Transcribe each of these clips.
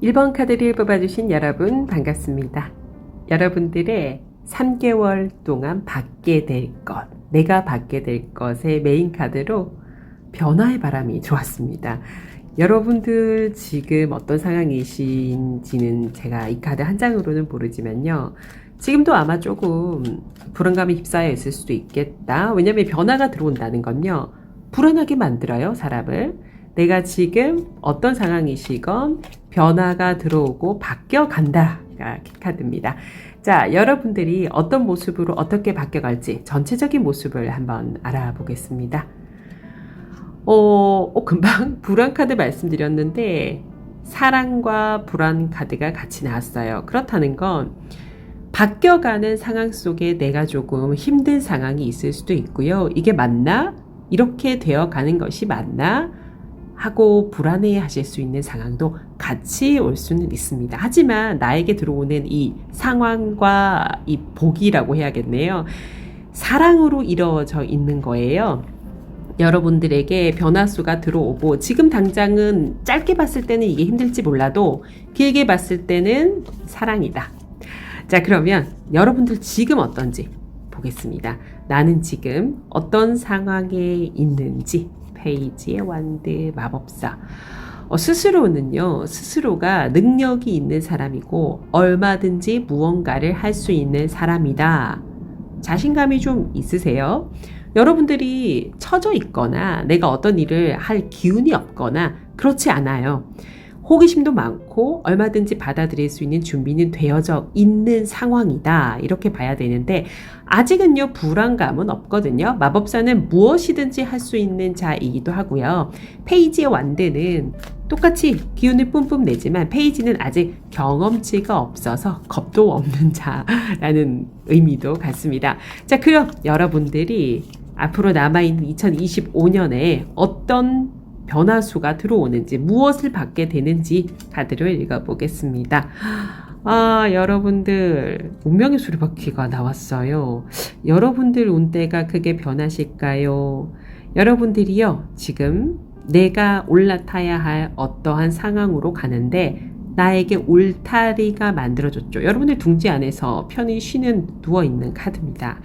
1번 카드를 뽑아주신 여러분 반갑습니다. 여러분들의 3개월 동안 받게 될 것, 내가 받게 될 것의 메인 카드로 변화의 바람이 들어왔습니다. 여러분들 지금 어떤 상황이신지는 제가 이 카드 한 장으로는 모르지만요. 지금도 아마 조금 불안감에 휩싸여 있을 수도 있겠다. 왜냐하면 변화가 들어온다는 건요. 불안하게 만들어요, 사람을. 내가 지금 어떤 상황이시건 변화가 들어오고 바뀌어 간다가 카드입니다. 자, 여러분들이 어떤 모습으로 어떻게 바뀌어갈지 전체적인 모습을 한번 알아보겠습니다. 금방 불안 카드 말씀드렸는데 사랑과 불안 카드가 같이 나왔어요. 그렇다는 건 바뀌어가는 상황 속에 내가 조금 힘든 상황이 있을 수도 있고요. 이게 맞나? 이렇게 되어가는 것이 맞나? 하고 불안해 하실 수 있는 상황도 같이 올 수는 있습니다. 하지만 나에게 들어오는 이 상황과 이 복이라고 해야겠네요. 사랑으로 이루어져 있는 거예요. 여러분들에게 변화수가 들어오고 지금 당장은 짧게 봤을 때는 이게 힘들지 몰라도 길게 봤을 때는 사랑이다. 자, 그러면 여러분들 지금 어떤지 보겠습니다. 나는 지금 어떤 상황에 있는지 페이지의 완드 마법사. 스스로가 능력이 있는 사람이고 얼마든지 무언가를 할 수 있는 사람이다. 자신감이 좀 있으세요? 여러분들이 처져 있거나 내가 어떤 일을 할 기운이 없거나 그렇지 않아요. 호기심도 많고 얼마든지 받아들일 수 있는 준비는 되어져 있는 상황이다. 이렇게 봐야 되는데 아직은요 불안감은 없거든요. 마법사는 무엇이든지 할 수 있는 자이기도 하고요. 페이지의 완드는 똑같이 기운을 뿜뿜 내지만 페이지는 아직 경험치가 없어서 겁도 없는 자라는 의미도 같습니다. 자, 그럼 여러분들이 앞으로 남아있는 2025년에 어떤 변화수가 들어오는지 무엇을 받게 되는지 카드를 읽어보겠습니다. 여러분들 운명의 수레바퀴가 나왔어요. 여러분들 운대가 크게 변하실까요? 여러분들이요 지금 내가 올라타야 할 어떠한 상황으로 가는데 나에게 울타리가 만들어졌죠. 여러분들 둥지 안에서 편히 누워있는 카드입니다.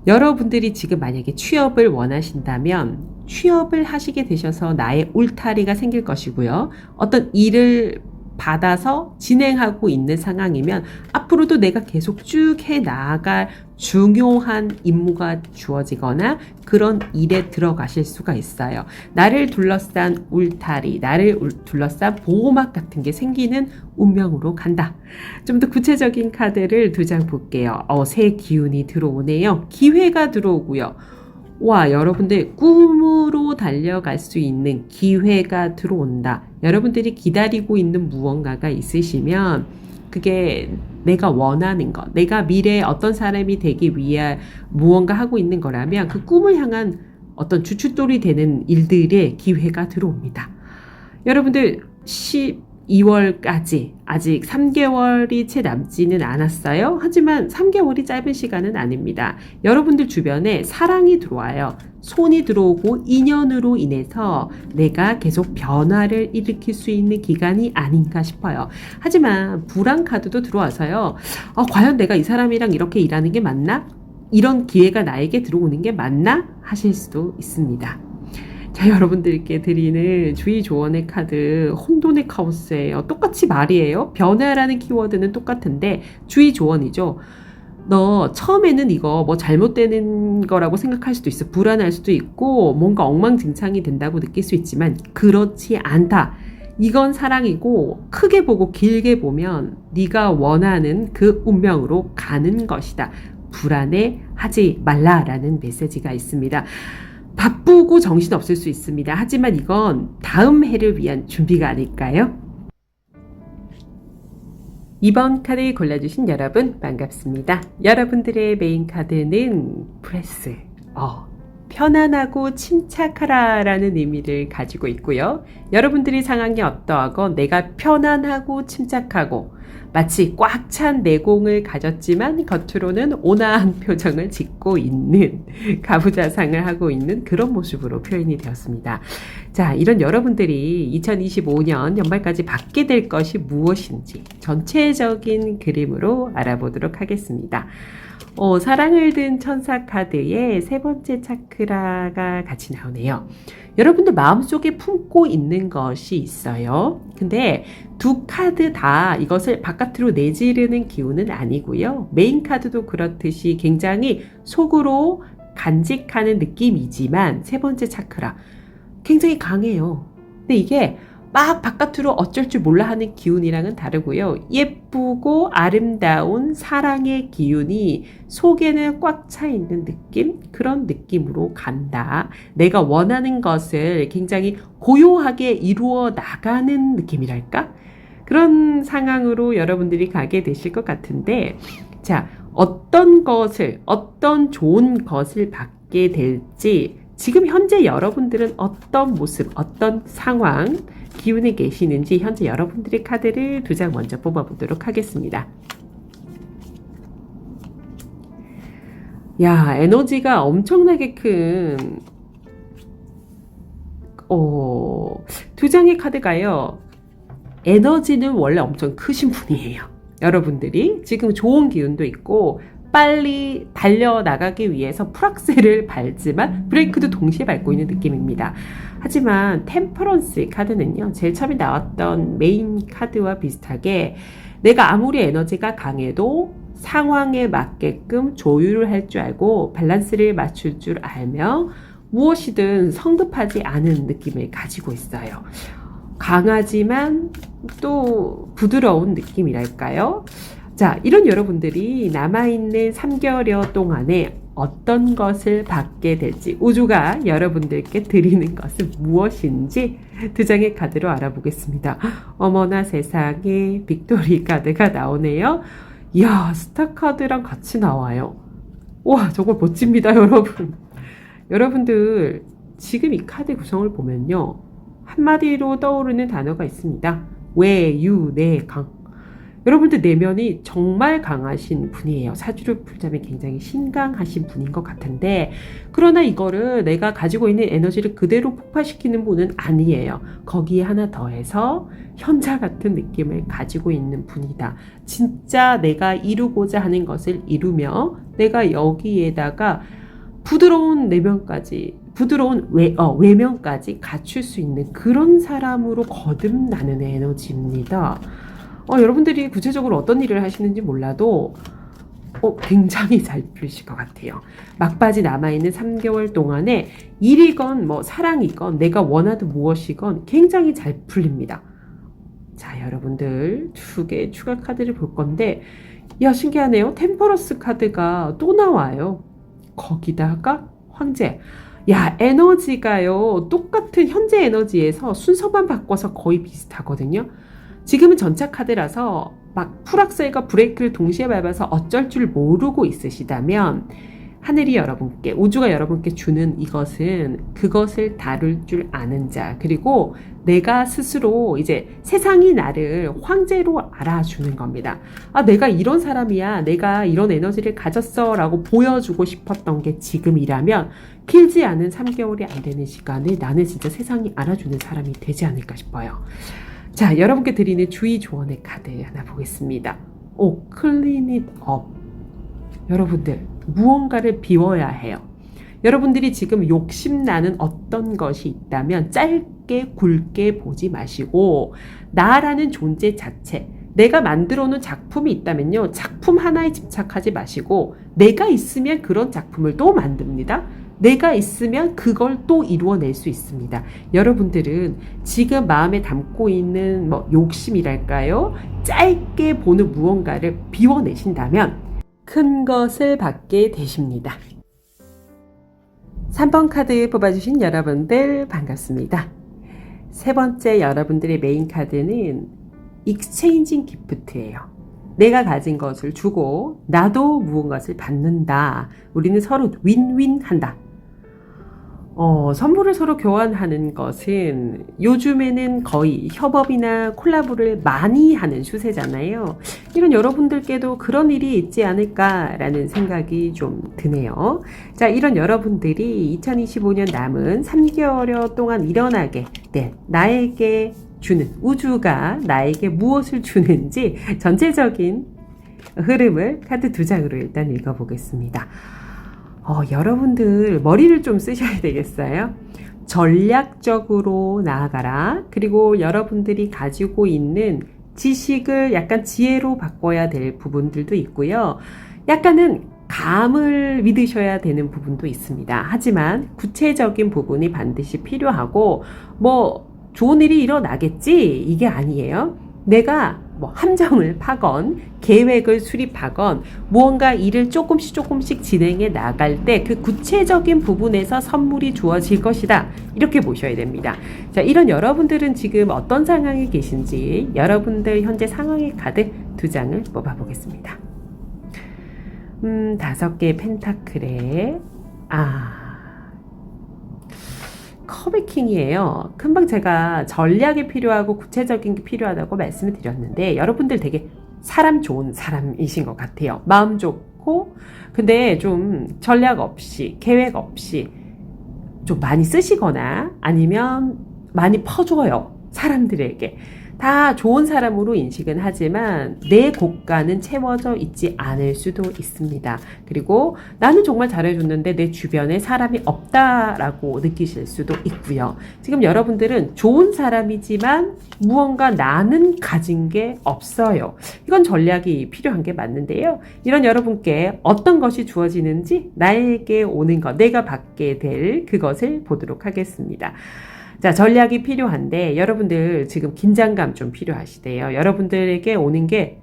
여러분들이 지금 만약에 취업을 원하신다면 취업을 하시게 되셔서 나의 울타리가 생길 것이고요. 어떤 일을 받아서 진행하고 있는 상황이면 앞으로도 내가 계속 쭉 해 나아갈 중요한 임무가 주어지거나 그런 일에 들어가실 수가 있어요. 나를 둘러싼 울타리, 나를 둘러싼 보호막 같은 게 생기는 운명으로 간다. 좀 더 구체적인 카드를 2장 볼게요. 새 기운이 들어오네요. 기회가 들어오고요. 와, 여러분들 꿈으로 달려갈 수 있는 기회가 들어온다. 여러분들이 기다리고 있는 무언가가 있으시면 그게 내가 원하는 것, 내가 미래에 어떤 사람이 되기 위해 무언가 하고 있는 거라면 그 꿈을 향한 어떤 주춧돌이 되는 일들의 기회가 들어옵니다. 여러분들 12월까지 아직 3개월이 채 남지는 않았어요. 하지만 3개월이 짧은 시간은 아닙니다. 여러분들 주변에 사랑이 들어와요. 손이 들어오고 인연으로 인해서 내가 계속 변화를 일으킬 수 있는 기간이 아닌가 싶어요. 하지만 불안 카드도 들어와서요. 과연 내가 이 사람이랑 이렇게 일하는 게 맞나? 이런 기회가 나에게 들어오는 게 맞나? 하실 수도 있습니다. 자, 여러분들께 드리는 주의 조언의 카드 혼돈의 카오스예요. 똑같이 말이에요. 변화라는 키워드는 똑같은데 주의 조언이죠. 너 처음에는 이거 뭐 잘못되는 거라고 생각할 수도 있어. 불안할 수도 있고 뭔가 엉망진창이 된다고 느낄 수 있지만 그렇지 않다. 이건 사랑이고 크게 보고 길게 보면 네가 원하는 그 운명으로 가는 것이다. 불안해 하지 말라라는 메시지가 있습니다. 바쁘고 정신없을 수 있습니다. 하지만 이건 다음 해를 위한 준비가 아닐까요? 2번 카드 골라주신 여러분 반갑습니다. 여러분들의 메인 카드는 프레스. 편안하고 침착하라 라는 의미를 가지고 있고요. 여러분들이 상황이 어떠하건 내가 편안하고 침착하고 마치 꽉 찬 내공을 가졌지만 겉으로는 온화한 표정을 짓고 있는 가부좌상을 하고 있는 그런 모습으로 표현이 되었습니다. 자, 이런 여러분들이 2025년 연말까지 받게 될 것이 무엇인지 전체적인 그림으로 알아보도록 하겠습니다. 사랑을 든 천사 카드에 세 번째 차크라가 같이 나오네요. 여러분들 마음속에 품고 있는 것이 있어요. 근데 두 카드 다 이것을 바깥으로 내지르는 기운은 아니고요. 메인 카드도 그렇듯이 굉장히 속으로 간직하는 느낌이지만 세 번째 차크라 굉장히 강해요. 근데 이게 막 바깥으로 어쩔 줄 몰라 하는 기운이랑은 다르고요. 예쁘고 아름다운 사랑의 기운이 속에는 꽉 차 있는 느낌? 그런 느낌으로 간다. 내가 원하는 것을 굉장히 고요하게 이루어 나가는 느낌이랄까? 그런 상황으로 여러분들이 가게 되실 것 같은데, 자, 어떤 좋은 것을 받게 될지, 지금 현재 여러분들은 어떤 모습, 어떤 상황, 기운에 계시는지 현재 여러분들의 카드를 두 장 먼저 뽑아보도록 하겠습니다. 야, 에너지가 엄청나게 큰, 두 장의 카드가요. 에너지는 원래 엄청 크신 분이에요. 여러분들이 지금 좋은 기운도 있고 빨리 달려나가기 위해서 풀악셀을 밟지만 브레이크도 동시에 밟고 있는 느낌입니다. 하지만 템퍼런스 카드는요. 제일 처음에 나왔던 메인 카드와 비슷하게 내가 아무리 에너지가 강해도 상황에 맞게끔 조율을 할 줄 알고 밸런스를 맞출 줄 알며 무엇이든 성급하지 않은 느낌을 가지고 있어요. 강하지만 또 부드러운 느낌이랄까요? 자, 이런 여러분들이 남아있는 3개월여 동안에 어떤 것을 받게 될지, 우주가 여러분들께 드리는 것은 무엇인지 두 장의 카드로 알아보겠습니다. 어머나 세상에, 빅토리 카드가 나오네요. 이야, 스타 카드랑 같이 나와요. 와, 정말 멋집니다, 여러분. 여러분들, 지금 이 카드 구성을 보면요. 한마디로 떠오르는 단어가 있습니다. 외유, 내강. 여러분들 내면이 정말 강하신 분이에요. 사주를 풀자면 굉장히 신강하신 분인 것 같은데, 그러나 이거를 내가 가지고 있는 에너지를 그대로 폭발시키는 분은 아니에요. 거기에 하나 더해서 현자 같은 느낌을 가지고 있는 분이다. 진짜 내가 이루고자 하는 것을 이루며 내가 여기에다가 부드러운 내면까지, 부드러운 외면까지 갖출 수 있는 그런 사람으로 거듭나는 에너지입니다. 여러분들이 구체적으로 어떤 일을 하시는지 몰라도 굉장히 잘 풀리실 것 같아요. 막바지 남아있는 3개월 동안에 일이건 뭐 사랑이건 내가 원하던 무엇이건 굉장히 잘 풀립니다. 자, 여러분들 두 개의 추가 카드를 볼 건데, 야, 신기하네요. 템퍼런스 카드가 또 나와요. 거기다가 황제. 야, 에너지가요. 똑같은 현재 에너지에서 순서만 바꿔서 거의 비슷하거든요. 지금은 전차 카드라서 막 풀악셀과 브레이크를 동시에 밟아서 어쩔 줄 모르고 있으시다면 하늘이 여러분께, 우주가 여러분께 주는 이것은 그것을 다룰 줄 아는 자, 그리고 내가 스스로 이제 세상이 나를 황제로 알아주는 겁니다. 아, 내가 이런 사람이야, 내가 이런 에너지를 가졌어 라고 보여주고 싶었던 게 지금이라면 길지 않은 3개월이 안 되는 시간에 나는 진짜 세상이 알아주는 사람이 되지 않을까 싶어요. 자, 여러분께 드리는 주의 조언의 카드 하나 보겠습니다. clean it up. 여러분들, 무언가를 비워야 해요. 여러분들이 지금 욕심나는 어떤 것이 있다면 짧게 굵게 보지 마시고 나라는 존재 자체, 내가 만들어 놓은 작품이 있다면요. 작품 하나에 집착하지 마시고 내가 있으면 그런 작품을 또 만듭니다. 내가 있으면 그걸 또 이루어낼 수 있습니다. 여러분들은 지금 마음에 담고 있는 욕심이랄까요? 짧게 보는 무언가를 비워내신다면 큰 것을 받게 되십니다. 3번 카드 뽑아주신 여러분들 반갑습니다. 세 번째 여러분들의 메인 카드는 익스체인징 기프트예요. 내가 가진 것을 주고 나도 무언가를 받는다. 우리는 서로 윈윈한다. 선물을 서로 교환하는 것은 요즘에는 거의 협업이나 콜라보를 많이 하는 추세잖아요. 이런 여러분들께도 그런 일이 있지 않을까라는 생각이 좀 드네요. 자, 이런 여러분들이 2025년 남은 3개월 동안 일어나게 된 나에게 주는, 우주가 나에게 무엇을 주는지 전체적인 흐름을 카드 2장으로 일단 읽어보겠습니다. 여러분들 머리를 좀 쓰셔야 되겠어요. 전략적으로 나아가라. 그리고 여러분들이 가지고 있는 지식을 약간 지혜로 바꿔야 될 부분들도 있고요. 약간은 감을 믿으셔야 되는 부분도 있습니다. 하지만 구체적인 부분이 반드시 필요하고 좋은 일이 일어나겠지 이게 아니에요. 내가 함정을 파건 계획을 수립하건 무언가 일을 조금씩 진행해 나갈 때 그 구체적인 부분에서 선물이 주어질 것이다. 이렇게 보셔야 됩니다. 자, 이런 여러분들은 지금 어떤 상황에 계신지 여러분들 현재 상황의 카드 2장을 뽑아보겠습니다. 5개의 펜타클에 컵의 킹이에요. 금방 제가 전략이 필요하고 구체적인 게 필요하다고 말씀을 드렸는데 여러분들 되게 사람 좋은 사람이신 것 같아요. 마음 좋고 근데 좀 전략 없이 계획 없이 좀 많이 쓰시거나 아니면 많이 퍼줘요. 사람들에게. 다 좋은 사람으로 인식은 하지만 내 고가는 채워져 있지 않을 수도 있습니다. 그리고 나는 정말 잘해줬는데 내 주변에 사람이 없다라고 느끼실 수도 있고요. 지금 여러분들은 좋은 사람이지만 무언가 나는 가진 게 없어요. 이건 전략이 필요한 게 맞는데요. 이런 여러분께 어떤 것이 주어지는지 나에게 오는 것, 내가 받게 될 그것을 보도록 하겠습니다. 자, 전략이 필요한데 여러분들 지금 긴장감 좀 필요하시대요. 여러분들에게 오는 게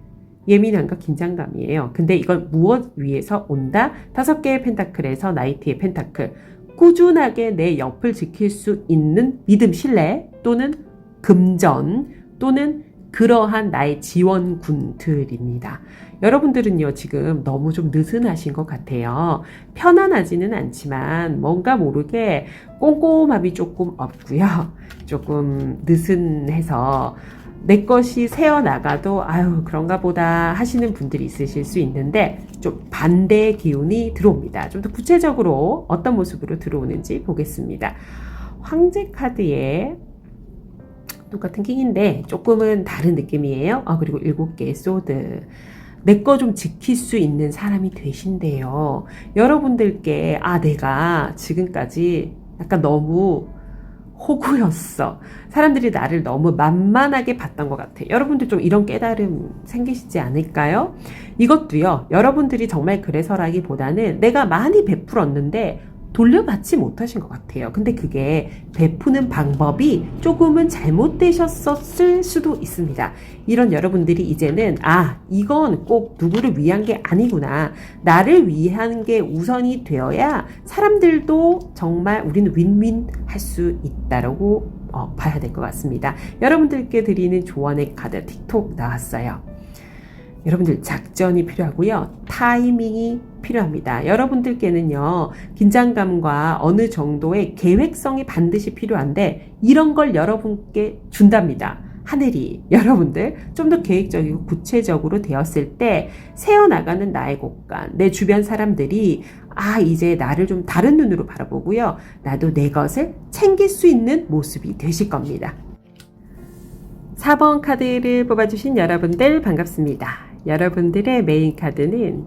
예민함과 긴장감이에요. 근데 이건 무엇 위에서 온다? 5개의 펜타클에서 나이트의 펜타클. 꾸준하게 내 옆을 지킬 수 있는 믿음, 신뢰 또는 금전 또는 그러한 나의 지원군들입니다. 여러분들은요, 지금 너무 좀 느슨하신 것 같아요. 편안하지는 않지만 뭔가 모르게 꼼꼼함이 조금 없고요. 조금 느슨해서 내 것이 새어나가도 그런가 보다 하시는 분들이 있으실 수 있는데 좀 반대의 기운이 들어옵니다. 좀 더 구체적으로 어떤 모습으로 들어오는지 보겠습니다. 황제 카드에 똑같은 킹인데 조금은 다른 느낌이에요. 그리고 7개의 소드. 내 거 좀 지킬 수 있는 사람이 되신대요. 여러분들께 내가 지금까지 약간 너무 호구였어. 사람들이 나를 너무 만만하게 봤던 것 같아. 여러분들 좀 이런 깨달음 생기시지 않을까요? 이것도요. 여러분들이 정말 그래서라기보다는 내가 많이 베풀었는데 돌려받지 못하신 것 같아요. 근데 그게 베푸는 방법이 조금은 잘못되셨을 수도 있습니다. 이런 여러분들이 이제는 이건 꼭 누구를 위한 게 아니구나. 나를 위한 게 우선이 되어야 사람들도 정말 우리는 윈윈 할 수 있다라고 봐야 될 것 같습니다. 여러분들께 드리는 조언의 카드 틱톡 나왔어요. 여러분들 작전이 필요하고요. 타이밍이 필요합니다. 여러분들께는요. 긴장감과 어느 정도의 계획성이 반드시 필요한데 이런 걸 여러분께 준답니다. 하늘이 여러분들 좀 더 계획적이고 구체적으로 되었을 때 새어나가는 나의 곳간, 내 주변 사람들이 이제 나를 좀 다른 눈으로 바라보고요. 나도 내 것을 챙길 수 있는 모습이 되실 겁니다. 4번 카드를 뽑아주신 여러분들 반갑습니다. 여러분들의 메인 카드는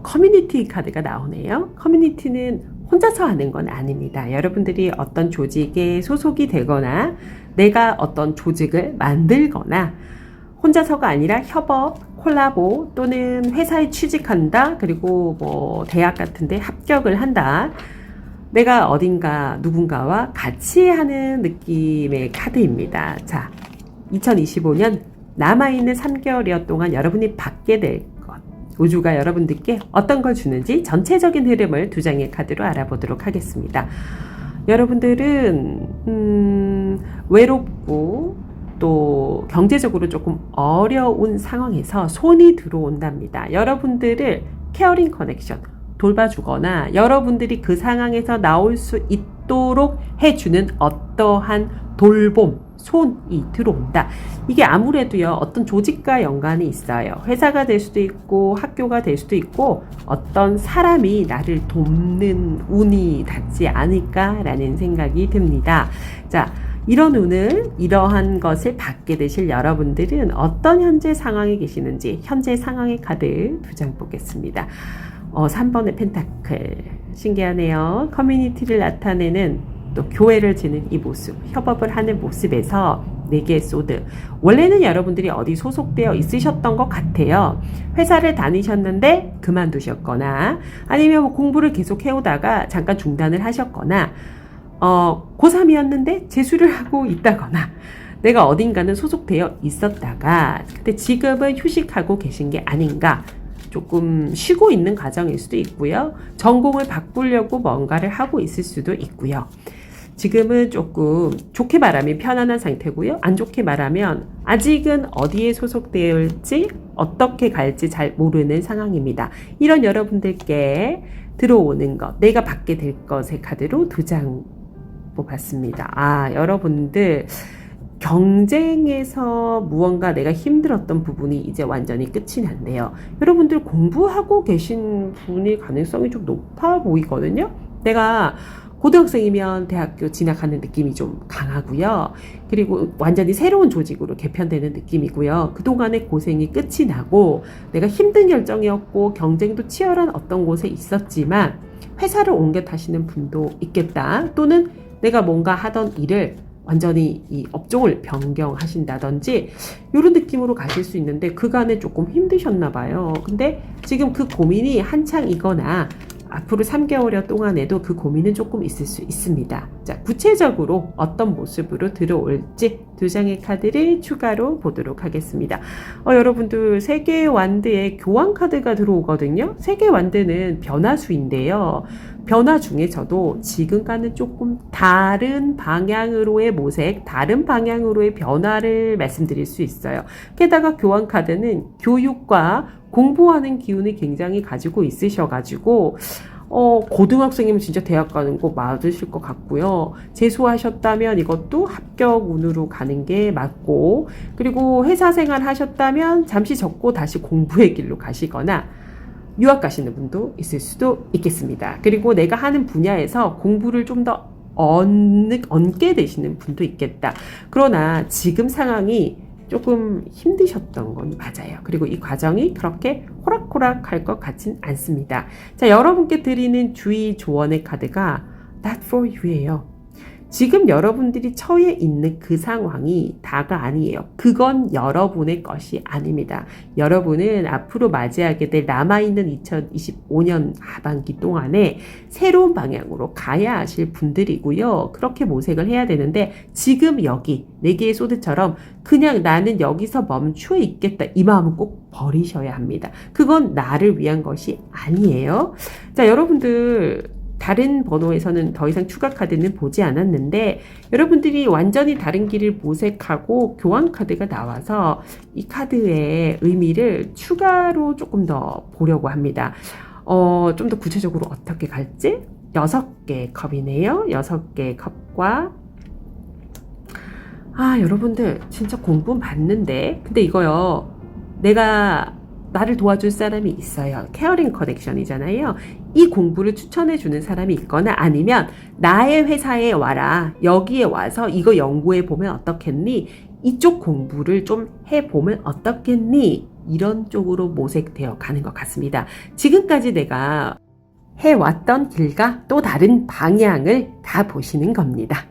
커뮤니티 카드가 나오네요. 커뮤니티는 혼자서 하는 건 아닙니다. 여러분들이 어떤 조직에 소속이 되거나 내가 어떤 조직을 만들거나 혼자서가 아니라 협업, 콜라보 또는 회사에 취직한다. 그리고 대학 같은데 합격을 한다. 내가 어딘가 누군가와 같이 하는 느낌의 카드입니다. 자, 2025년 남아있는 3개월여 동안 여러분이 받게 될 것, 우주가 여러분들께 어떤 걸 주는지 전체적인 흐름을 2장의 카드로 알아보도록 하겠습니다. 여러분들은 외롭고 또 경제적으로 조금 어려운 상황에서 손이 들어온답니다. 여러분들을 케어링 커넥션, 돌봐주거나 여러분들이 그 상황에서 나올 수 있도록 해주는 어떠한 돌봄, 손이 들어온다. 이게 아무래도요, 어떤 조직과 연관이 있어요. 회사가 될 수도 있고, 학교가 될 수도 있고, 어떤 사람이 나를 돕는 운이 닿지 않을까라는 생각이 듭니다. 자, 이런 운을, 이러한 것을 받게 되실 여러분들은 어떤 현재 상황에 계시는지, 현재 상황의 카드 2장 보겠습니다. 3번의 펜타클. 신기하네요. 커뮤니티를 나타내는 또 교회를 지는 이 모습, 협업을 하는 모습에서 4개의 소드. 원래는 여러분들이 어디 소속되어 있으셨던 것 같아요. 회사를 다니셨는데 그만두셨거나 아니면 뭐 공부를 계속 해오다가 잠깐 중단을 하셨거나 고3이었는데 재수를 하고 있다거나 내가 어딘가는 소속되어 있었다가 근데 지금은 휴식하고 계신 게 아닌가, 조금 쉬고 있는 과정일 수도 있고요. 전공을 바꾸려고 뭔가를 하고 있을 수도 있고요. 지금은 조금 좋게 말하면 편안한 상태고요. 안 좋게 말하면 아직은 어디에 소속되어 어떻게 갈지 잘 모르는 상황입니다. 이런 여러분들께 들어오는 것, 내가 받게 될 것의 카드로 2장 뽑았습니다. 여러분들 경쟁에서 무언가 내가 힘들었던 부분이 이제 완전히 끝이 난대요. 여러분들 공부하고 계신 분일 가능성이 좀 높아 보이거든요. 내가 고등학생이면 대학교 진학하는 느낌이 좀 강하고요. 그리고 완전히 새로운 조직으로 개편되는 느낌이고요. 그동안의 고생이 끝이 나고 내가 힘든 결정이었고 경쟁도 치열한 어떤 곳에 있었지만 회사를 옮겨 타시는 분도 있겠다. 또는 내가 뭔가 하던 일을 완전히 이 업종을 변경하신다든지 이런 느낌으로 가실 수 있는데 그간에 조금 힘드셨나 봐요. 근데 지금 그 고민이 한창이거나 앞으로 3개월 동안에도 그 고민은 조금 있을 수 있습니다. 자, 구체적으로 어떤 모습으로 들어올지 2장의 카드를 추가로 보도록 하겠습니다. 여러분들 3개의 완드에 교환 카드가 들어오거든요. 3개의 완드는 변화수인데요. 변화 중에서도 지금과는 조금 다른 방향으로의 모색, 다른 방향으로의 변화를 말씀드릴 수 있어요. 게다가 교환 카드는 교육과 공부하는 기운이 굉장히 가지고 있으셔가지고 고등학생이면 진짜 대학 가는 거 맞으실 것 같고요. 재수하셨다면 이것도 합격 운으로 가는 게 맞고, 그리고 회사 생활 하셨다면 잠시 접고 다시 공부의 길로 가시거나 유학 가시는 분도 있을 수도 있겠습니다. 그리고 내가 하는 분야에서 공부를 좀 더 얹게 되시는 분도 있겠다. 그러나 지금 상황이 조금 힘드셨던 건 맞아요. 그리고 이 과정이 그렇게 호락호락 할 것 같진 않습니다. 자, 여러분께 드리는 주의 조언의 카드가 Not for you예요. 지금 여러분들이 처해 있는 그 상황이 다가 아니에요. 그건 여러분의 것이 아닙니다. 여러분은 앞으로 맞이하게 될 남아있는 2025년 하반기 동안에 새로운 방향으로 가야 하실 분들이고요. 그렇게 모색을 해야 되는데 지금 여기 4개의 소드처럼 그냥 나는 여기서 멈추어 있겠다 이 마음은 꼭 버리셔야 합니다. 그건 나를 위한 것이 아니에요. 자, 여러분들 다른 번호에서는 더 이상 추가 카드는 보지 않았는데 여러분들이 완전히 다른 길을 모색하고 교환 카드가 나와서 이 카드의 의미를 추가로 조금 더 보려고 합니다. 좀 더 구체적으로 어떻게 갈지 6개의 컵이네요. 6개의 컵과 여러분들 진짜 공부 맞는데 근데 이거요. 나를 도와줄 사람이 있어요. 케어링 커넥션이잖아요. 이 공부를 추천해주는 사람이 있거나 아니면 나의 회사에 와라. 여기에 와서 이거 연구해 보면 어떻겠니? 이쪽 공부를 좀 해보면 어떻겠니? 이런 쪽으로 모색되어 가는 것 같습니다. 지금까지 내가 해왔던 길과 또 다른 방향을 가보시는 겁니다.